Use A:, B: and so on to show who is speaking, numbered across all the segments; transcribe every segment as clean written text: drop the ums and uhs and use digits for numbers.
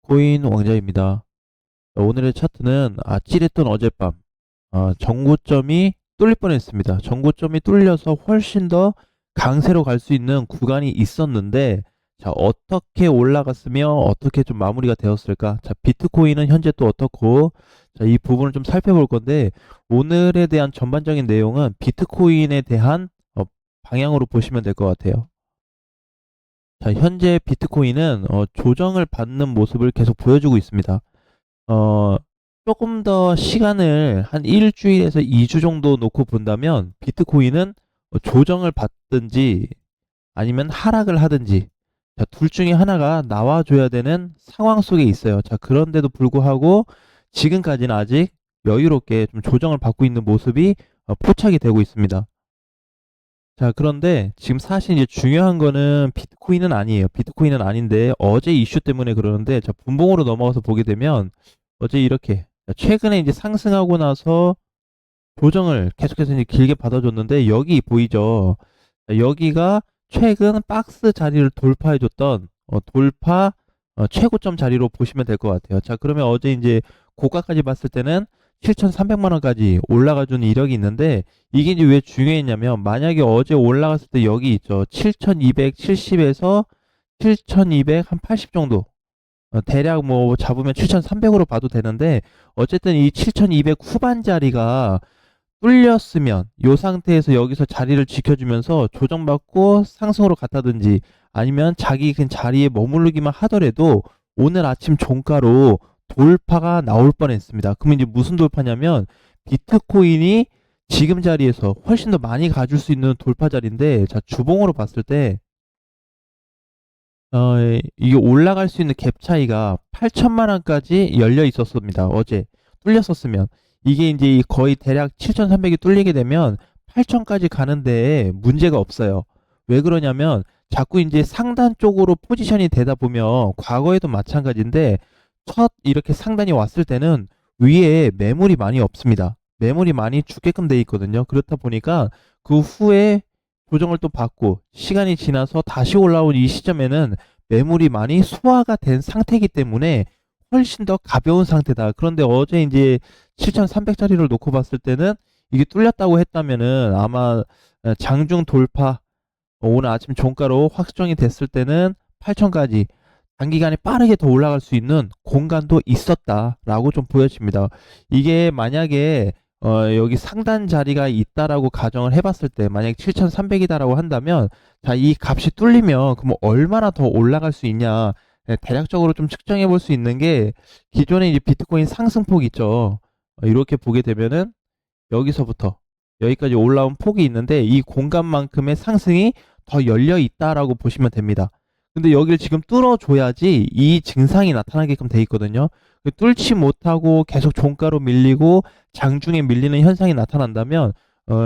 A: 비트코인 왕자입니다. 오늘의 차트는 아찔했던 어젯밤 정고점이 뚫릴 뻔했습니다. 정고점이 뚫려서 훨씬 더 강세로 갈 수 있는 구간이 있었는데, 자, 어떻게 올라갔으며 어떻게 좀 마무리가 되었을까? 자, 비트코인은 현재 또 어떻고, 자, 이 부분을 좀 살펴볼 건데, 오늘에 대한 전반적인 내용은 비트코인에 대한 방향으로 보시면 될 것 같아요. 자, 현재 비트코인은 조정을 받는 모습을 계속 보여주고 있습니다. 어, 조금 더 시간을 한 일주일에서 2주 정도 놓고 본다면 비트코인은 조정을 받든지 아니면 하락을 하든지, 자, 둘 중에 하나가 나와줘야 되는 상황 속에 있어요. 자, 그런데도 불구하고 지금까지는 아직 여유롭게 좀 조정을 받고 있는 모습이 포착이 되고 있습니다. 자, 그런데 지금 사실 이제 중요한 거는 비트코인은 아니에요. 비트코인은 아닌데 어제 이슈 때문에 그러는데, 자, 분봉으로 넘어가서 보게 되면 어제 이렇게 최근에 이제 상승하고 나서 조정을 계속해서 이제 길게 받아줬는데, 여기 보이죠? 자, 여기가 최근 박스 자리를 돌파해줬던 돌파 최고점 자리로 보시면 될 것 같아요. 자, 그러면 어제 이제 고가까지 봤을 때는 7,300만 원까지 올라가주는 이력이 있는데, 이게 이제 왜 중요했냐면, 만약에 어제 올라갔을 때 여기 있죠. 7,270에서 7,200 한 80 정도. 대략 뭐 잡으면 7,300으로 봐도 되는데, 어쨌든 이 7,200 후반 자리가 뚫렸으면 이 상태에서 여기서 자리를 지켜주면서 조정받고 상승으로 갔다든지, 아니면 자기 그 자리에 머무르기만 하더라도 오늘 아침 종가로 돌파가 나올 뻔했습니다. 그러면 이제 무슨 돌파냐면, 비트코인이 지금 자리에서 훨씬 더 많이 가줄 수 있는 돌파 자리인데, 자, 주봉으로 봤을 때 이게 올라갈 수 있는 갭 차이가 8천만 원까지 열려 있었습니다. 어제 뚫렸었으면 이게 이제 거의 대략 7,300이 뚫리게 되면 8천까지 가는데 문제가 없어요. 왜 그러냐면, 자꾸 이제 상단 쪽으로 포지션이 되다 보면, 과거에도 마찬가지인데, 첫 이렇게 상단이 왔을 때는 위에 매물이 많이 없습니다. 매물이 많이 죽게끔 돼 있거든요. 그렇다 보니까 그 후에 조정을 또 받고 시간이 지나서 다시 올라온 이 시점에는 매물이 많이 소화가 된 상태이기 때문에 훨씬 더 가벼운 상태다. 그런데 어제 이제 7,300짜리를 놓고 봤을 때는 이게 뚫렸다고 했다면은 아마 장중 돌파, 오늘 아침 종가로 확정이 됐을 때는 8천까지 단기간에 빠르게 더 올라갈 수 있는 공간도 있었다라고 좀 보여집니다. 이게 만약에 여기 상단 자리가 있다라고 가정을 해봤을 때, 만약에 7,300이다라고 한다면, 자, 이 값이 뚫리면 그럼 얼마나 더 올라갈 수 있냐, 대략적으로 좀 측정해 볼 수 있는 게, 기존에 이제 비트코인 상승폭 있죠. 이렇게 보게 되면은 여기서부터 여기까지 올라온 폭이 있는데, 이 공간만큼의 상승이 더 열려 있다라고 보시면 됩니다. 근데 여기를 지금 뚫어줘야지 이 증상이 나타나게끔 돼 있거든요. 뚫지 못하고 계속 종가로 밀리고 장중에 밀리는 현상이 나타난다면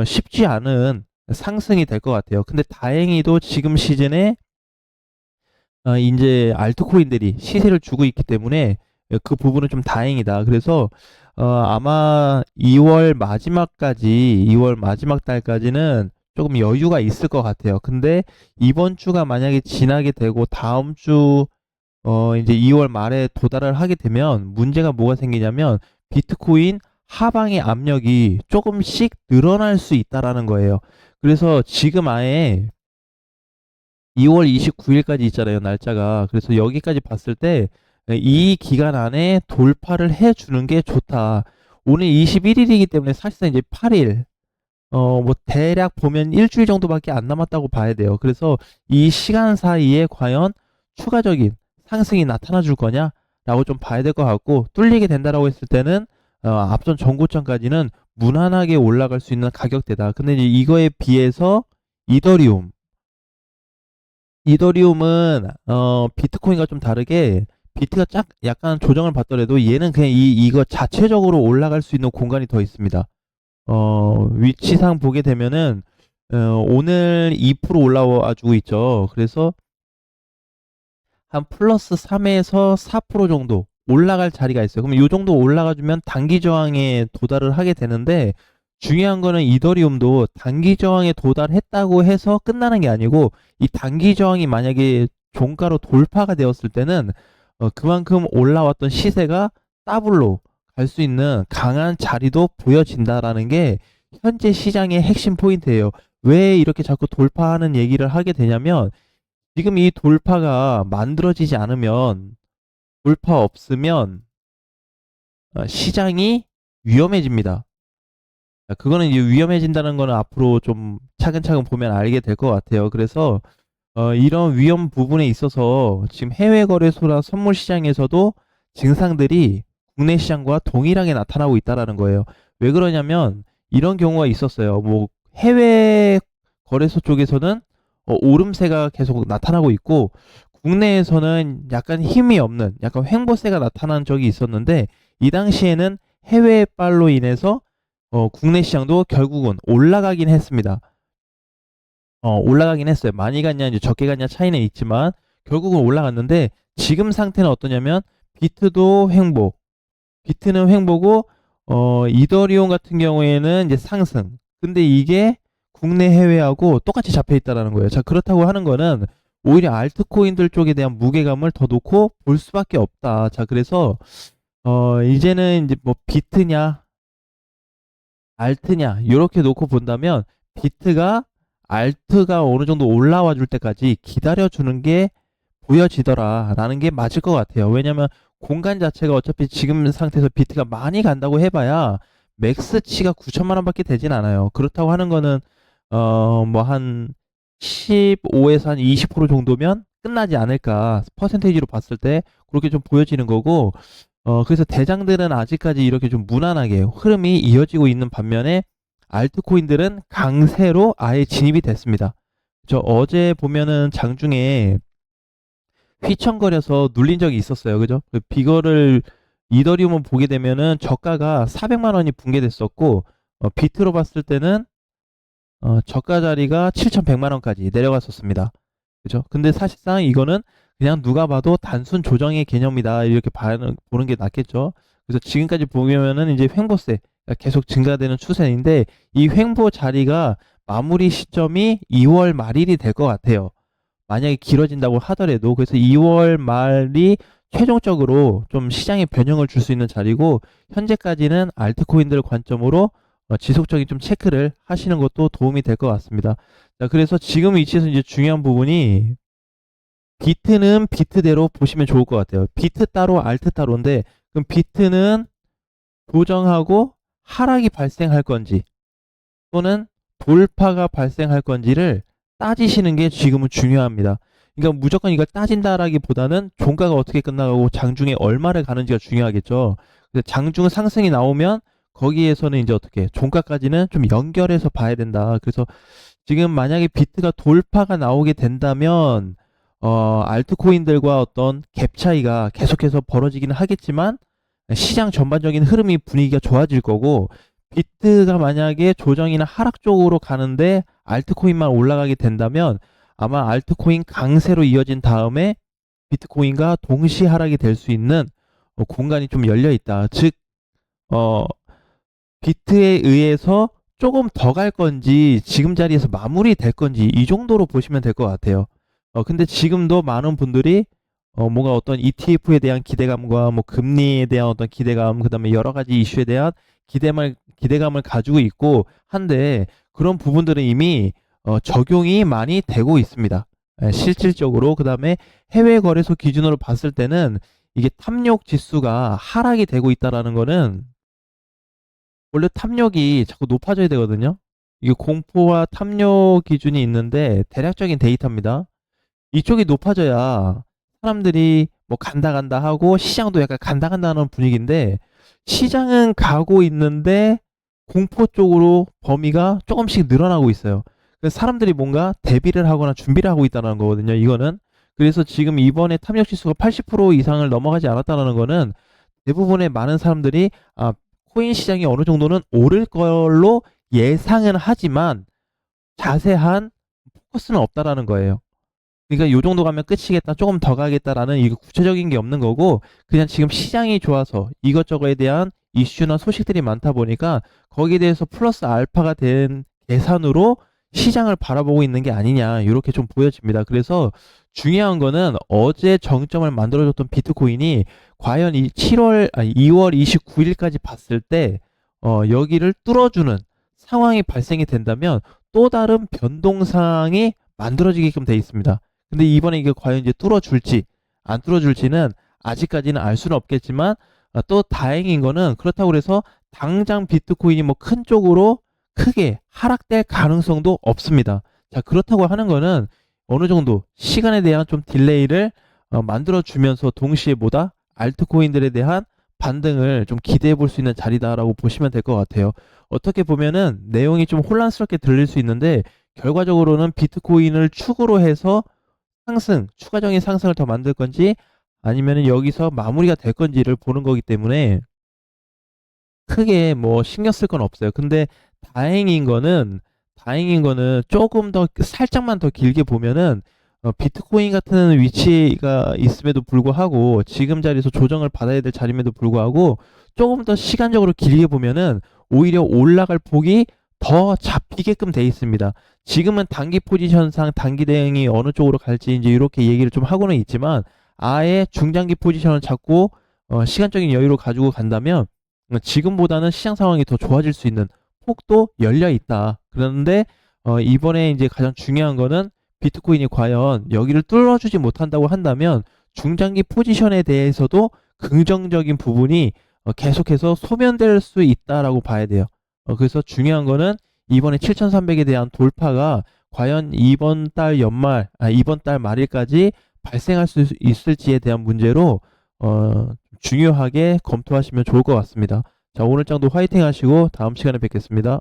A: 쉽지 않은 상승이 될 것 같아요. 근데 다행히도 지금 시즌에 이제 알트코인들이 시세를 주고 있기 때문에 그 부분은 좀 다행이다. 그래서 아마 2월 마지막 달까지는 조금 여유가 있을 것 같아요. 근데 이번 주가 만약에 지나게 되고 다음 주 이제 2월 말에 도달을 하게 되면 문제가 뭐가 생기냐면, 비트코인 하방의 압력이 조금씩 늘어날 수 있다라는 거예요. 그래서 지금 아예 2월 29일까지 있잖아요, 날짜가. 그래서 여기까지 봤을 때 이 기간 안에 돌파를 해주는 게 좋다. 오늘 21일이기 때문에 사실상 이제 8일, 뭐 대략 보면 일주일 정도밖에 안 남았다고 봐야 돼요. 그래서 이 시간 사이에 과연 추가적인 상승이 나타나 줄 거냐라고 좀 봐야 될 것 같고, 뚫리게 된다라고 했을 때는 앞선 전고점까지는 무난하게 올라갈 수 있는 가격대다. 근데 이제 이거에 비해서 이더리움, 이더리움은 비트코인과 좀 다르게, 비트가 약간 조정을 받더라도 얘는 그냥 이거 자체적으로 올라갈 수 있는 공간이 더 있습니다. 위치상 보게 되면은 오늘 2% 올라와 주고 있죠. 그래서 한 플러스 3에서 4% 정도 올라갈 자리가 있어요. 그럼 이 정도 올라가주면 단기 저항에 도달을 하게 되는데, 중요한 거는 이더리움도 단기 저항에 도달했다고 해서 끝나는 게 아니고, 이 단기 저항이 만약에 종가로 돌파가 되었을 때는 그만큼 올라왔던 시세가 더블로 갈 수 있는 강한 자리도 보여진다라는 게 현재 시장의 핵심 포인트예요. 왜 이렇게 자꾸 돌파하는 얘기를 하게 되냐면 지금 이 돌파가 만들어지지 않으면 돌파 없으면 시장이 위험해집니다. 그거는 이제 위험해진다는 거는 앞으로 좀 차근차근 보면 알게 될 것 같아요. 그래서 이런 위험 부분에 있어서 지금 해외 거래소나 선물 시장에서도 증상들이 국내 시장과 동일하게 나타나고 있다라는 거예요. 왜 그러냐면 이런 경우가 있었어요. 뭐 해외 거래소 쪽에서는 오름세가 계속 나타나고 있고 국내에서는 약간 힘이 없는 약간 횡보세가 나타난 적이 있었는데 이 당시에는 해외 발로 인해서 국내 시장도 결국은 올라가긴 했습니다. 올라가긴 했어요. 많이 갔냐, 이제 적게 갔냐 차이는 있지만, 결국은 올라갔는데, 지금 상태는 어떠냐면, 비트도 횡보, 비트는 횡보고, 이더리움 같은 경우에는 이제 상승. 근데 이게 국내 해외하고 똑같이 잡혀 있다라는 거예요. 자, 그렇다고 하는 거는, 오히려 알트코인들 쪽에 대한 무게감을 더 놓고 볼 수밖에 없다. 자, 그래서, 이제는 이제 뭐 비트냐, 알트냐 이렇게 놓고 본다면 비트가 알트가 어느 정도 올라와 줄 때까지 기다려 주는 게 보여지더라 라는 게 맞을 것 같아요. 왜냐면 공간 자체가 어차피 지금 상태에서 비트가 많이 간다고 해봐야 맥스치가 9천만 원밖에 되진 않아요. 그렇다고 하는 거는 뭐 한 15에서 한 20% 정도면 끝나지 않을까, 퍼센테이지로 봤을 때 그렇게 좀 보여지는 거고, 그래서 대장들은 아직까지 이렇게 좀 무난하게 흐름이 이어지고 있는 반면에 알트코인들은 강세로 아예 진입이 됐습니다. 저 어제 보면은 장중에 휘청거려서 눌린 적이 있었어요. 그죠? 그 비거를 이더리움을 보게 되면은 저가가 400만 원이 붕괴됐었고, 비트로 봤을 때는 저가 자리가 7,100만 원까지 내려갔었습니다. 그죠? 근데 사실상 이거는 그냥 누가 봐도 단순 조정의 개념이다. 이렇게 보는 게 낫겠죠. 그래서 지금까지 보면은 이제 횡보세 계속 증가되는 추세인데 이 횡보 자리가 마무리 시점이 2월 말일이 될 것 같아요. 만약에 길어진다고 하더라도. 그래서 2월 말이 최종적으로 좀 시장에 변형을 줄 수 있는 자리고, 현재까지는 알트코인들 관점으로 지속적인 좀 체크를 하시는 것도 도움이 될 것 같습니다. 자, 그래서 지금 위치에서 이제 중요한 부분이 비트는 비트대로 보시면 좋을 것 같아요. 비트 따로 알트 따로인데, 그럼 비트는 조정하고 하락이 발생할 건지 또는 돌파가 발생할 건지를 따지시는 게 지금은 중요합니다. 그러니까 무조건 이걸 따진다라기보다는 종가가 어떻게 끝나가고 장중에 얼마를 가는지가 중요하겠죠. 그래서 장중 상승이 나오면 거기에서는 이제 어떻게 종가까지는 좀 연결해서 봐야 된다. 그래서 지금 만약에 비트가 돌파가 나오게 된다면 알트코인들과 어떤 갭 차이가 계속해서 벌어지기는 하겠지만 시장 전반적인 흐름이 분위기가 좋아질 거고, 비트가 만약에 조정이나 하락 쪽으로 가는데 알트코인만 올라가게 된다면 아마 알트코인 강세로 이어진 다음에 비트코인과 동시 하락이 될 수 있는 공간이 좀 열려 있다. 즉, 어, 비트에 의해서 조금 더 갈 건지 지금 자리에서 마무리 될 건지 이 정도로 보시면 될 것 같아요. 근데 지금도 많은 분들이 뭔가 어떤 ETF에 대한 기대감과 뭐 금리에 대한 어떤 기대감, 그다음에 여러 가지 이슈에 대한 기대감을 가지고 있고 한데, 그런 부분들은 이미 적용이 많이 되고 있습니다. 실질적으로. 그다음에 해외 거래소 기준으로 봤을 때는 이게 탐욕 지수가 하락이 되고 있다라는 거는, 원래 탐욕이 자꾸 높아져야 되거든요. 이게 공포와 탐욕 기준이 있는데 대략적인 데이터입니다. 이쪽이 높아져야 사람들이 뭐 간다 간다 하고 시장도 약간 간다 간다 하는 분위기인데, 시장은 가고 있는데 공포 쪽으로 범위가 조금씩 늘어나고 있어요. 그래서 사람들이 뭔가 대비를 하거나 준비를 하고 있다는 거거든요, 이거는. 그래서 지금 이번에 탐욕 지수가 80% 이상을 넘어가지 않았다는 거는 대부분의 많은 사람들이 코인 시장이 어느 정도는 오를 걸로 예상은 하지만 자세한 포커스는 없다라는 거예요. 그러니까 요 정도 가면 끝이겠다, 조금 더 가겠다라는 이거 구체적인 게 없는 거고, 그냥 지금 시장이 좋아서 이것저것에 대한 이슈나 소식들이 많다 보니까 거기에 대해서 플러스 알파가 된 계산으로 시장을 바라보고 있는 게 아니냐 이렇게 좀 보여집니다. 그래서 중요한 거는 어제 정점을 만들어줬던 비트코인이 과연 이 2월 29일까지 봤을 때 여기를 뚫어주는 상황이 발생이 된다면 또 다른 변동사항이 만들어지게끔 돼 있습니다. 근데 이번에 이게 과연 이제 뚫어줄지 안 뚫어줄지는 아직까지는 알 수는 없겠지만 또 다행인 거는 그렇다고 해서 당장 비트코인이 뭐 큰 쪽으로 크게 하락될 가능성도 없습니다. 자, 그렇다고 하는 거는 어느 정도 시간에 대한 좀 딜레이를 만들어 주면서 동시에 뭐다? 알트코인들에 대한 반등을 좀 기대해 볼 수 있는 자리다라고 보시면 될 것 같아요. 어떻게 보면은 내용이 좀 혼란스럽게 들릴 수 있는데 결과적으로는 비트코인을 축으로 해서 추가적인 상승을 더 만들 건지 아니면은 여기서 마무리가 될 건지를 보는 거기 때문에 크게 뭐 신경 쓸 건 없어요. 근데 다행인 거는 조금 더 살짝만 더 길게 보면은 비트코인 같은 위치가 있음에도 불구하고 지금 자리에서 조정을 받아야 될 자리임에도 불구하고 조금 더 시간적으로 길게 보면은 오히려 올라갈 폭이 더 잡히게끔 돼 있습니다. 지금은 단기 포지션상 단기 대응이 어느 쪽으로 갈지 이제 이렇게 얘기를 좀 하고는 있지만 아예 중장기 포지션을 잡고 시간적인 여유를 가지고 간다면 지금보다는 시장 상황이 더 좋아질 수 있는 폭도 열려 있다. 그런데 이번에 이제 가장 중요한 거는 비트코인이 과연 여기를 뚫어주지 못한다고 한다면 중장기 포지션에 대해서도 긍정적인 부분이 계속해서 소멸될 수 있다라고 봐야 돼요. 그래서 중요한 거는 이번에 7,300에 대한 돌파가 과연 이번 달 말일까지 발생할 수 있을지에 대한 문제로 중요하게 검토하시면 좋을 것 같습니다. 자, 오늘 장도 화이팅 하시고 다음 시간에 뵙겠습니다.